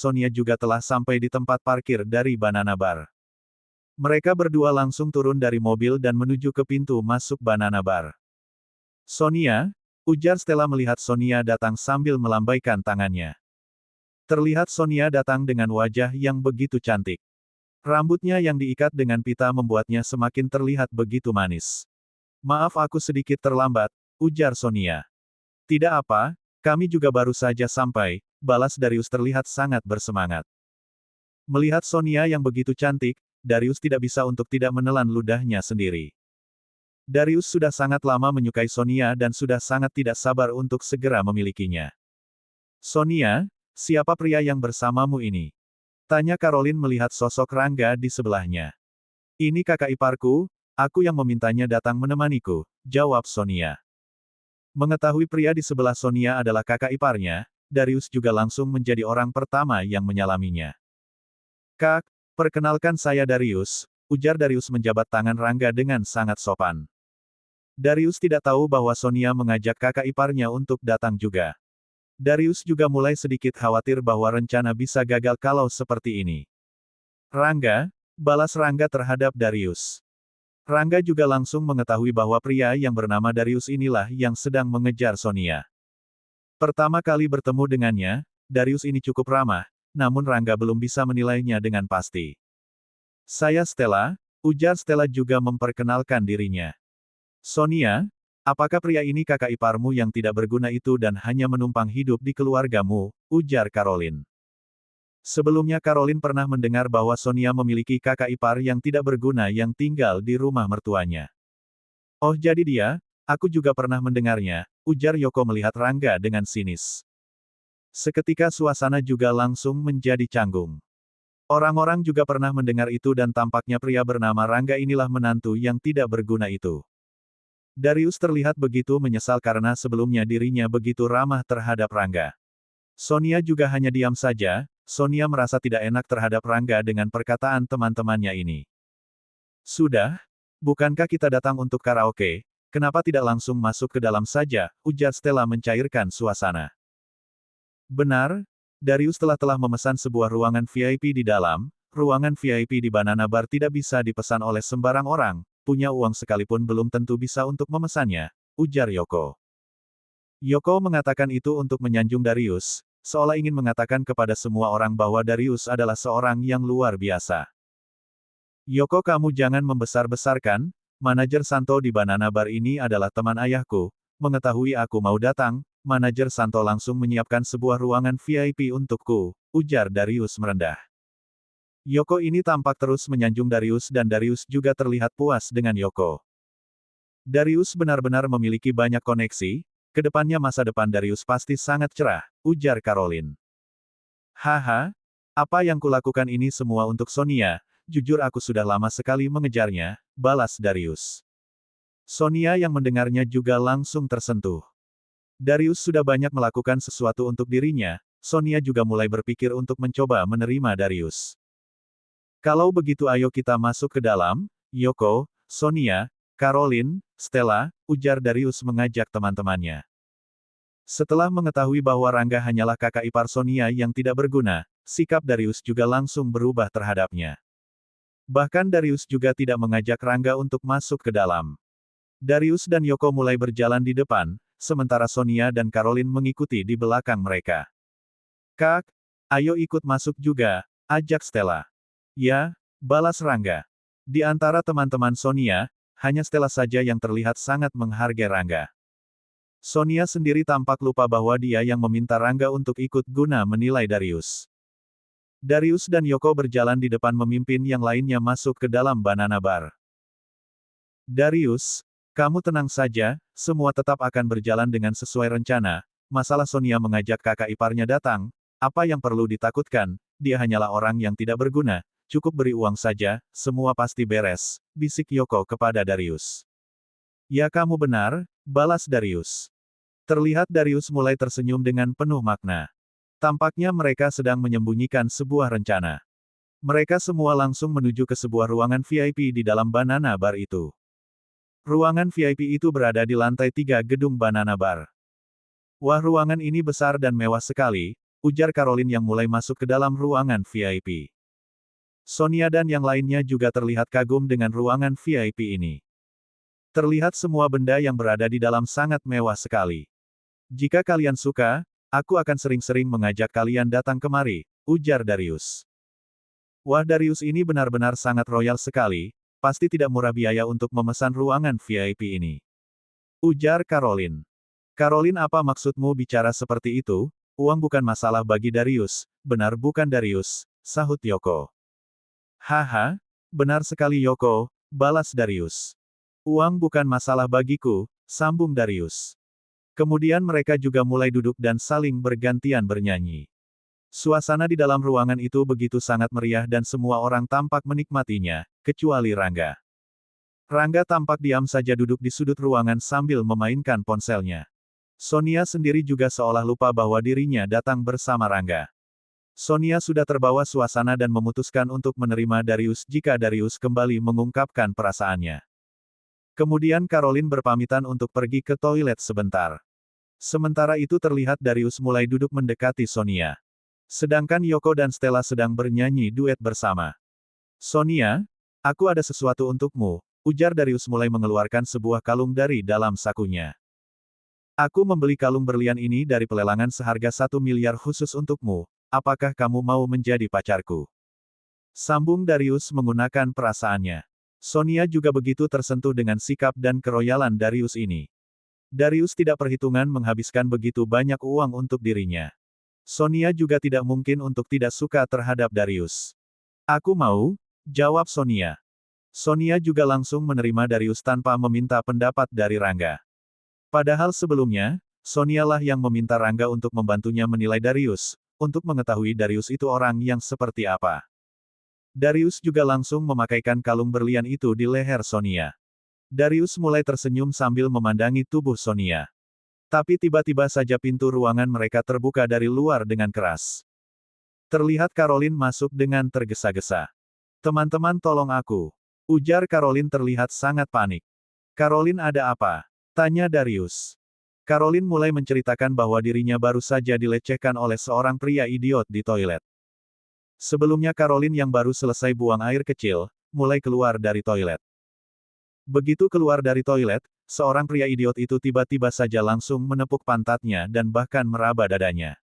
Sonia juga telah sampai di tempat parkir dari Banana Bar. Mereka berdua langsung turun dari mobil dan menuju ke pintu masuk Banana Bar. Sonia, ujar Stella melihat Sonia datang sambil melambaikan tangannya. Terlihat Sonia datang dengan wajah yang begitu cantik. Rambutnya yang diikat dengan pita membuatnya semakin terlihat begitu manis. Maaf aku sedikit terlambat, ujar Sonia. Tidak apa, kami juga baru saja sampai, balas Darius terlihat sangat bersemangat. Melihat Sonia yang begitu cantik, Darius tidak bisa untuk tidak menelan ludahnya sendiri. Darius sudah sangat lama menyukai Sonia dan sudah sangat tidak sabar untuk segera memilikinya. Sonia, siapa pria yang bersamamu ini? Tanya Caroline melihat sosok Rangga di sebelahnya. Ini kakak iparku, aku yang memintanya datang menemaniku, jawab Sonia. Mengetahui pria di sebelah Sonia adalah kakak iparnya, Darius juga langsung menjadi orang pertama yang menyalaminya. Kak, perkenalkan saya Darius, ujar Darius menjabat tangan Rangga dengan sangat sopan. Darius tidak tahu bahwa Sonia mengajak kakak iparnya untuk datang juga. Darius juga mulai sedikit khawatir bahwa rencana bisa gagal kalau seperti ini. Rangga, balas Rangga terhadap Darius. Rangga juga langsung mengetahui bahwa pria yang bernama Darius inilah yang sedang mengejar Sonia. Pertama kali bertemu dengannya, Darius ini cukup ramah, namun Rangga belum bisa menilainya dengan pasti. Saya Stella, ujar Stella juga memperkenalkan dirinya. Sonia, apakah pria ini kakak iparmu yang tidak berguna itu dan hanya menumpang hidup di keluargamu, ujar Caroline. Sebelumnya Caroline pernah mendengar bahwa Sonia memiliki kakak ipar yang tidak berguna yang tinggal di rumah mertuanya. Oh jadi dia, aku juga pernah mendengarnya, ujar Yoko melihat Rangga dengan sinis. Seketika suasana juga langsung menjadi canggung. Orang-orang juga pernah mendengar itu dan tampaknya pria bernama Rangga inilah menantu yang tidak berguna itu. Darius terlihat begitu menyesal karena sebelumnya dirinya begitu ramah terhadap Rangga. Sonia juga hanya diam saja, Sonia merasa tidak enak terhadap Rangga dengan perkataan teman-temannya ini. Sudah, bukankah kita datang untuk karaoke, kenapa tidak langsung masuk ke dalam saja, ujar Stella mencairkan suasana. Benar, Darius telah memesan sebuah ruangan VIP di dalam, ruangan VIP di Banana Bar tidak bisa dipesan oleh sembarang orang, punya uang sekalipun belum tentu bisa untuk memesannya, ujar Yoko. Yoko mengatakan itu untuk menyanjung Darius, seolah ingin mengatakan kepada semua orang bahwa Darius adalah seorang yang luar biasa. Yoko kamu jangan membesar-besarkan, manajer Santo di Banana Bar ini adalah teman ayahku, mengetahui aku mau datang, manajer Santo langsung menyiapkan sebuah ruangan VIP untukku, ujar Darius merendah. Yoko ini tampak terus menyanjung Darius dan Darius juga terlihat puas dengan Yoko. Darius benar-benar memiliki banyak koneksi, kedepannya masa depan Darius pasti sangat cerah, ujar Caroline. Haha, apa yang kulakukan ini semua untuk Sonia, jujur aku sudah lama sekali mengejarnya, balas Darius. Sonia yang mendengarnya juga langsung tersentuh. Darius sudah banyak melakukan sesuatu untuk dirinya, Sonia juga mulai berpikir untuk mencoba menerima Darius. Kalau begitu ayo kita masuk ke dalam, Yoko, Sonia, Caroline, Stella, ujar Darius mengajak teman-temannya. Setelah mengetahui bahwa Rangga hanyalah kakak ipar Sonia yang tidak berguna, sikap Darius juga langsung berubah terhadapnya. Bahkan Darius juga tidak mengajak Rangga untuk masuk ke dalam. Darius dan Yoko mulai berjalan di depan, sementara Sonia dan Caroline mengikuti di belakang mereka. Kak, ayo ikut masuk juga, ajak Stella. Ya, balas Rangga. Di antara teman-teman Sonia, hanya Stella saja yang terlihat sangat menghargai Rangga. Sonia sendiri tampak lupa bahwa dia yang meminta Rangga untuk ikut guna menilai Darius. Darius dan Yoko berjalan di depan memimpin yang lainnya masuk ke dalam Banana Bar. Darius, kamu tenang saja, semua tetap akan berjalan dengan sesuai rencana, masalah Sonia mengajak kakak iparnya datang, apa yang perlu ditakutkan, dia hanyalah orang yang tidak berguna, cukup beri uang saja, semua pasti beres, bisik Yoko kepada Darius. Ya kamu benar, balas Darius. Terlihat Darius mulai tersenyum dengan penuh makna. Tampaknya mereka sedang menyembunyikan sebuah rencana. Mereka semua langsung menuju ke sebuah ruangan VIP di dalam Banana Bar itu. Ruangan VIP itu berada di lantai 3 gedung Banana Bar. Wah ruangan ini besar dan mewah sekali, ujar Caroline yang mulai masuk ke dalam ruangan VIP. Sonia dan yang lainnya juga terlihat kagum dengan ruangan VIP ini. Terlihat semua benda yang berada di dalam sangat mewah sekali. Jika kalian suka, aku akan sering-sering mengajak kalian datang kemari, ujar Darius. Wah, Darius ini benar-benar sangat royal sekali, pasti tidak murah biaya untuk memesan ruangan VIP ini. Ujar Caroline. Caroline, apa maksudmu bicara seperti itu? Uang bukan masalah bagi Darius, benar bukan Darius? Sahut Yoko. Haha, benar sekali Yoko, balas Darius. Uang bukan masalah bagiku, sambung Darius. Kemudian mereka juga mulai duduk dan saling bergantian bernyanyi. Suasana di dalam ruangan itu begitu sangat meriah dan semua orang tampak menikmatinya, kecuali Rangga. Rangga tampak diam saja duduk di sudut ruangan sambil memainkan ponselnya. Sonia sendiri juga seolah lupa bahwa dirinya datang bersama Rangga. Sonia sudah terbawa suasana dan memutuskan untuk menerima Darius jika Darius kembali mengungkapkan perasaannya. Kemudian Caroline berpamitan untuk pergi ke toilet sebentar. Sementara itu terlihat Darius mulai duduk mendekati Sonia. Sedangkan Yoko dan Stella sedang bernyanyi duet bersama. Sonia, aku ada sesuatu untukmu, ujar Darius mulai mengeluarkan sebuah kalung dari dalam sakunya. Aku membeli kalung berlian ini dari pelelangan seharga 1 miliar khusus untukmu. Apakah kamu mau menjadi pacarku? Sambung Darius menggunakan perasaannya. Sonia juga begitu tersentuh dengan sikap dan keroyalan Darius ini. Darius tidak perhitungan menghabiskan begitu banyak uang untuk dirinya. Sonia juga tidak mungkin untuk tidak suka terhadap Darius. Aku mau, jawab Sonia. Sonia juga langsung menerima Darius tanpa meminta pendapat dari Rangga. Padahal sebelumnya, Sonia lah yang meminta Rangga untuk membantunya menilai Darius, untuk mengetahui Darius itu orang yang seperti apa. Darius juga langsung memakaikan kalung berlian itu di leher Sonia. Darius mulai tersenyum sambil memandangi tubuh Sonia. Tapi tiba-tiba saja pintu ruangan mereka terbuka dari luar dengan keras. Terlihat Caroline masuk dengan tergesa-gesa. Teman-teman tolong aku. Ujar Caroline terlihat sangat panik. Caroline, ada apa? Tanya Darius. Caroline mulai menceritakan bahwa dirinya baru saja dilecehkan oleh seorang pria idiot di toilet. Sebelumnya Caroline yang baru selesai buang air kecil, mulai keluar dari toilet. Begitu keluar dari toilet, seorang pria idiot itu tiba-tiba saja langsung menepuk pantatnya dan bahkan meraba dadanya.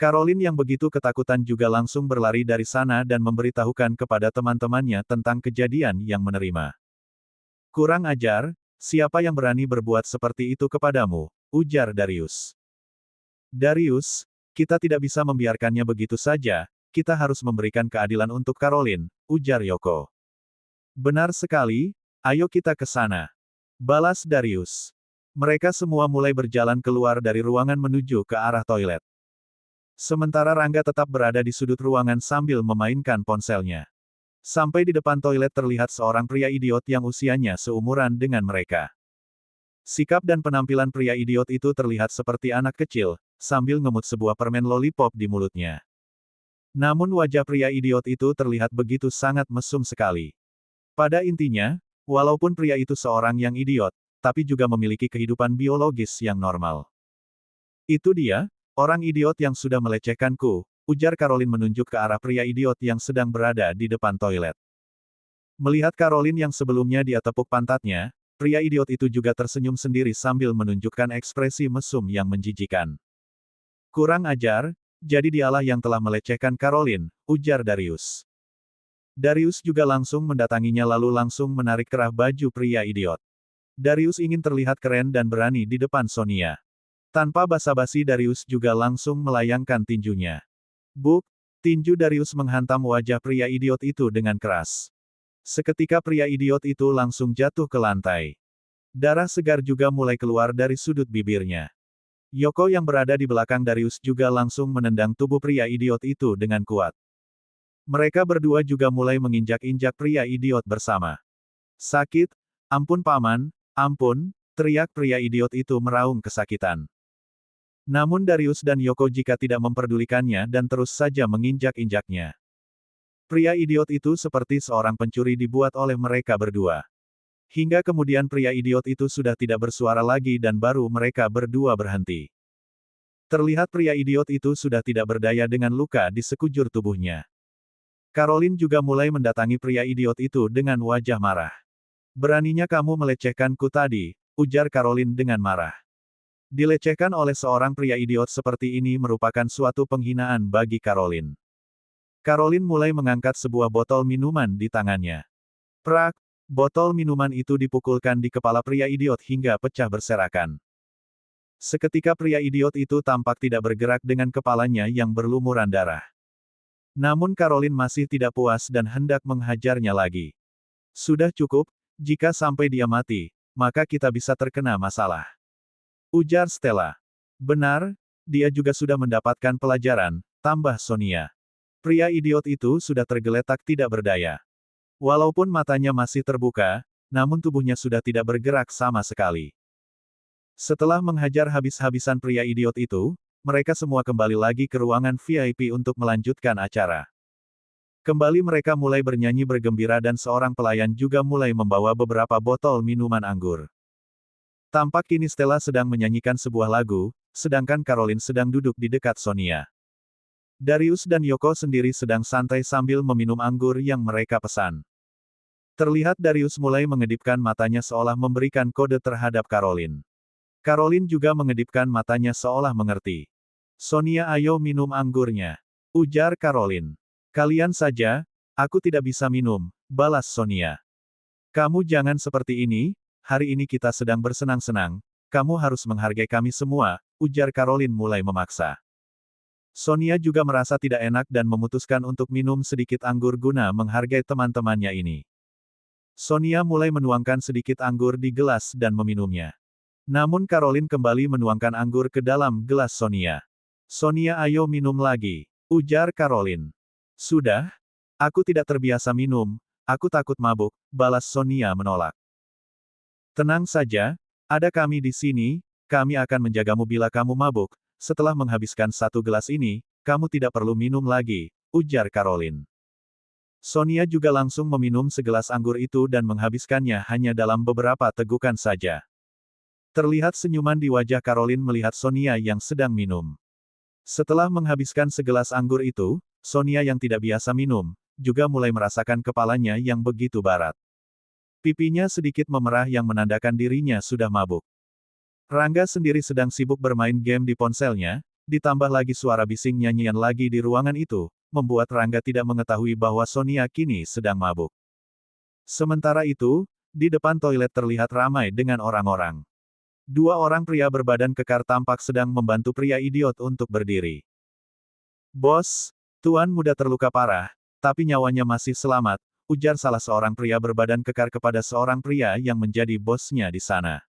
Caroline yang begitu ketakutan juga langsung berlari dari sana dan memberitahukan kepada teman-temannya tentang kejadian yang menerima. Kurang ajar, siapa yang berani berbuat seperti itu kepadamu? Ujar Darius. Darius, kita tidak bisa membiarkannya begitu saja, kita harus memberikan keadilan untuk Caroline, ujar Yoko. Benar sekali, ayo kita ke sana. Balas Darius. Mereka semua mulai berjalan keluar dari ruangan menuju ke arah toilet. Sementara Rangga tetap berada di sudut ruangan sambil memainkan ponselnya. Sampai di depan toilet terlihat seorang pria idiot yang usianya seumuran dengan mereka. Sikap dan penampilan pria idiot itu terlihat seperti anak kecil, sambil ngemut sebuah permen lollipop di mulutnya. Namun wajah pria idiot itu terlihat begitu sangat mesum sekali. Pada intinya, walaupun pria itu seorang yang idiot, tapi juga memiliki kehidupan biologis yang normal. Itu dia, orang idiot yang sudah melecehkanku, ujar Caroline menunjuk ke arah pria idiot yang sedang berada di depan toilet. Melihat Caroline yang sebelumnya dia tepuk pantatnya, pria idiot itu juga tersenyum sendiri sambil menunjukkan ekspresi mesum yang menjijikan. Kurang ajar, jadi dialah yang telah melecehkan Caroline, ujar Darius. Darius juga langsung mendatanginya lalu langsung menarik kerah baju pria idiot. Darius ingin terlihat keren dan berani di depan Sonia. Tanpa basa-basi Darius juga langsung melayangkan tinjunya. Buk, tinju Darius menghantam wajah pria idiot itu dengan keras. Seketika pria idiot itu langsung jatuh ke lantai. Darah segar juga mulai keluar dari sudut bibirnya. Yoko yang berada di belakang Darius juga langsung menendang tubuh pria idiot itu dengan kuat. Mereka berdua juga mulai menginjak-injak pria idiot bersama. Sakit, ampun paman, ampun, teriak pria idiot itu meraung kesakitan. Namun Darius dan Yoko jika tidak memperdulikannya dan terus saja menginjak-injaknya. Pria idiot itu seperti seorang pencuri dibuat oleh mereka berdua. Hingga kemudian pria idiot itu sudah tidak bersuara lagi dan baru mereka berdua berhenti. Terlihat pria idiot itu sudah tidak berdaya dengan luka di sekujur tubuhnya. Caroline juga mulai mendatangi pria idiot itu dengan wajah marah. Beraninya kamu melecehkanku tadi, ujar Caroline dengan marah. Dilecehkan oleh seorang pria idiot seperti ini merupakan suatu penghinaan bagi Caroline. Caroline mulai mengangkat sebuah botol minuman di tangannya. Prak! Botol minuman itu dipukulkan di kepala pria idiot hingga pecah berserakan. Seketika pria idiot itu tampak tidak bergerak dengan kepalanya yang berlumuran darah. Namun Caroline masih tidak puas dan hendak menghajarnya lagi. Sudah cukup, jika sampai dia mati, maka kita bisa terkena masalah. Ujar Stella. Benar, dia juga sudah mendapatkan pelajaran, tambah Sonia. Pria idiot itu sudah tergeletak tidak berdaya. Walaupun matanya masih terbuka, namun tubuhnya sudah tidak bergerak sama sekali. Setelah menghajar habis-habisan pria idiot itu, mereka semua kembali lagi ke ruangan VIP untuk melanjutkan acara. Kembali mereka mulai bernyanyi bergembira dan seorang pelayan juga mulai membawa beberapa botol minuman anggur. Tampak kini Stella sedang menyanyikan sebuah lagu, sedangkan Caroline sedang duduk di dekat Sonia. Darius dan Yoko sendiri sedang santai sambil meminum anggur yang mereka pesan. Terlihat Darius mulai mengedipkan matanya seolah memberikan kode terhadap Caroline. Caroline juga mengedipkan matanya seolah mengerti. Sonia, ayo minum anggurnya, ujar Caroline. Kalian saja, aku tidak bisa minum, balas Sonia. Kamu jangan seperti ini, hari ini kita sedang bersenang-senang, kamu harus menghargai kami semua, ujar Caroline mulai memaksa. Sonia juga merasa tidak enak dan memutuskan untuk minum sedikit anggur guna menghargai teman-temannya ini. Sonia mulai menuangkan sedikit anggur di gelas dan meminumnya. Namun Caroline kembali menuangkan anggur ke dalam gelas Sonia. Sonia, ayo minum lagi, ujar Caroline. Sudah, aku tidak terbiasa minum, aku takut mabuk, balas Sonia menolak. Tenang saja, ada kami di sini, kami akan menjagamu bila kamu mabuk, setelah menghabiskan satu gelas ini, kamu tidak perlu minum lagi, ujar Caroline. Sonia juga langsung meminum segelas anggur itu dan menghabiskannya hanya dalam beberapa tegukan saja. Terlihat senyuman di wajah Caroline melihat Sonia yang sedang minum. Setelah menghabiskan segelas anggur itu, Sonia yang tidak biasa minum, juga mulai merasakan kepalanya yang begitu barat. Pipinya sedikit memerah yang menandakan dirinya sudah mabuk. Rangga sendiri sedang sibuk bermain game di ponselnya, ditambah lagi suara bising nyanyian lagi di ruangan itu, membuat Rangga tidak mengetahui bahwa Sonia kini sedang mabuk. Sementara itu, di depan toilet terlihat ramai dengan orang-orang. Dua orang pria berbadan kekar tampak sedang membantu pria idiot untuk berdiri. Bos, tuan muda terluka parah, tapi nyawanya masih selamat, ujar salah seorang pria berbadan kekar kepada seorang pria yang menjadi bosnya di sana.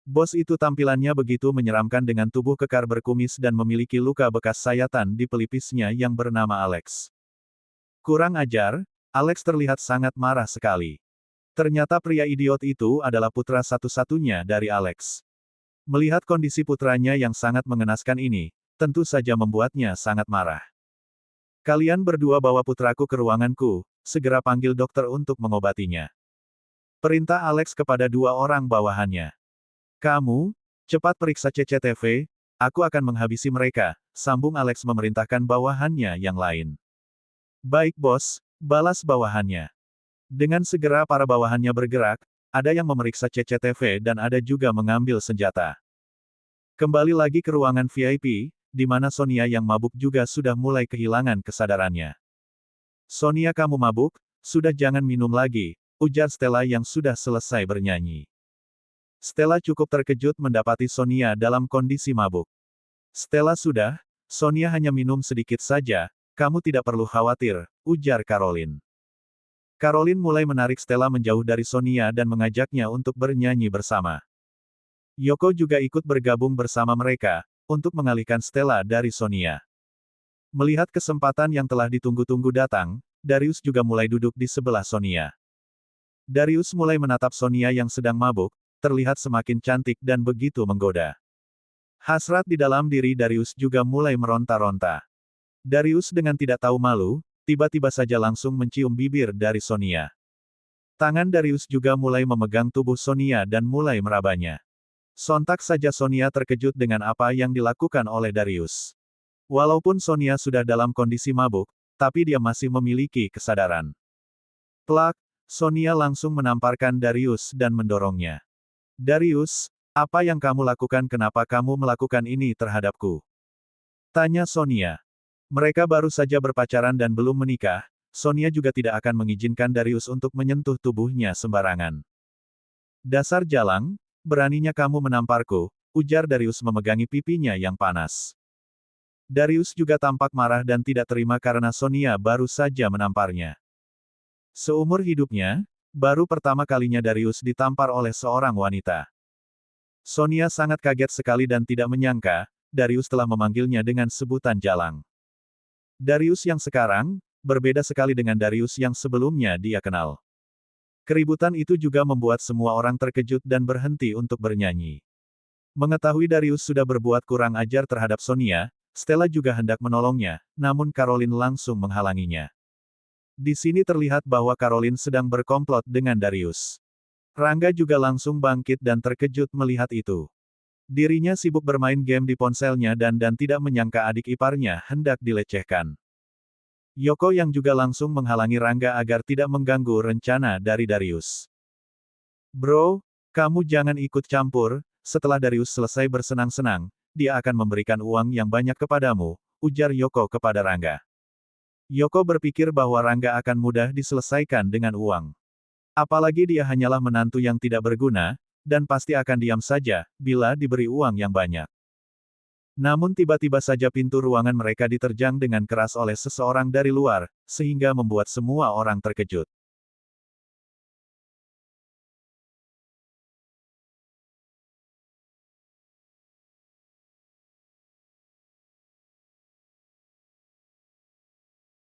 Bos itu tampilannya begitu menyeramkan dengan tubuh kekar berkumis dan memiliki luka bekas sayatan di pelipisnya yang bernama Alex. Kurang ajar, Alex terlihat sangat marah sekali. Ternyata pria idiot itu adalah putra satu-satunya dari Alex. Melihat kondisi putranya yang sangat mengenaskan ini, tentu saja membuatnya sangat marah. Kalian berdua bawa putraku ke ruanganku, segera panggil dokter untuk mengobatinya. Perintah Alex kepada dua orang bawahannya. Kamu, cepat periksa CCTV, aku akan menghabisi mereka, sambung Alex memerintahkan bawahannya yang lain. Baik bos, balas bawahannya. Dengan segera para bawahannya bergerak, ada yang memeriksa CCTV dan ada juga mengambil senjata. Kembali lagi ke ruangan VIP, di mana Sonia yang mabuk juga sudah mulai kehilangan kesadarannya. Sonia, kamu mabuk, sudah jangan minum lagi, ujar Stella yang sudah selesai bernyanyi. Stella cukup terkejut mendapati Sonia dalam kondisi mabuk. Stella, sudah, Sonia hanya minum sedikit saja, kamu tidak perlu khawatir, ujar Caroline. Caroline mulai menarik Stella menjauh dari Sonia dan mengajaknya untuk bernyanyi bersama. Yoko juga ikut bergabung bersama mereka, untuk mengalihkan Stella dari Sonia. Melihat kesempatan yang telah ditunggu-tunggu datang, Darius juga mulai duduk di sebelah Sonia. Darius mulai menatap Sonia yang sedang mabuk, terlihat semakin cantik dan begitu menggoda. Hasrat di dalam diri Darius juga mulai meronta-ronta. Darius dengan tidak tahu malu, tiba-tiba saja langsung mencium bibir dari Sonia. Tangan Darius juga mulai memegang tubuh Sonia dan mulai merabanya. Sontak saja Sonia terkejut dengan apa yang dilakukan oleh Darius. Walaupun Sonia sudah dalam kondisi mabuk, tapi dia masih memiliki kesadaran. Plak, Sonia langsung menamparkan Darius dan mendorongnya. Darius, apa yang kamu lakukan? Kenapa kamu melakukan ini terhadapku? Tanya Sonia. Mereka baru saja berpacaran dan belum menikah, Sonia juga tidak akan mengizinkan Darius untuk menyentuh tubuhnya sembarangan. Dasar jalang, beraninya kamu menamparku, ujar Darius memegangi pipinya yang panas. Darius juga tampak marah dan tidak terima karena Sonia baru saja menamparnya. Seumur hidupnya, baru pertama kalinya Darius ditampar oleh seorang wanita. Sonia sangat kaget sekali dan tidak menyangka, Darius telah memanggilnya dengan sebutan jalang. Darius yang sekarang, berbeda sekali dengan Darius yang sebelumnya dia kenal. Keributan itu juga membuat semua orang terkejut dan berhenti untuk bernyanyi. Mengetahui Darius sudah berbuat kurang ajar terhadap Sonia, Stella juga hendak menolongnya, namun Caroline langsung menghalanginya. Di sini terlihat bahwa Caroline sedang berkomplot dengan Darius. Rangga juga langsung bangkit dan terkejut melihat itu. Dirinya sibuk bermain game di ponselnya dan tidak menyangka adik iparnya hendak dilecehkan. Yoko yang juga langsung menghalangi Rangga agar tidak mengganggu rencana dari Darius. Bro, kamu jangan ikut campur, setelah Darius selesai bersenang-senang, dia akan memberikan uang yang banyak kepadamu, ujar Yoko kepada Rangga. Yoko berpikir bahwa Rangga akan mudah diselesaikan dengan uang. Apalagi dia hanyalah menantu yang tidak berguna, dan pasti akan diam saja, bila diberi uang yang banyak. Namun tiba-tiba saja pintu ruangan mereka diterjang dengan keras oleh seseorang dari luar, sehingga membuat semua orang terkejut.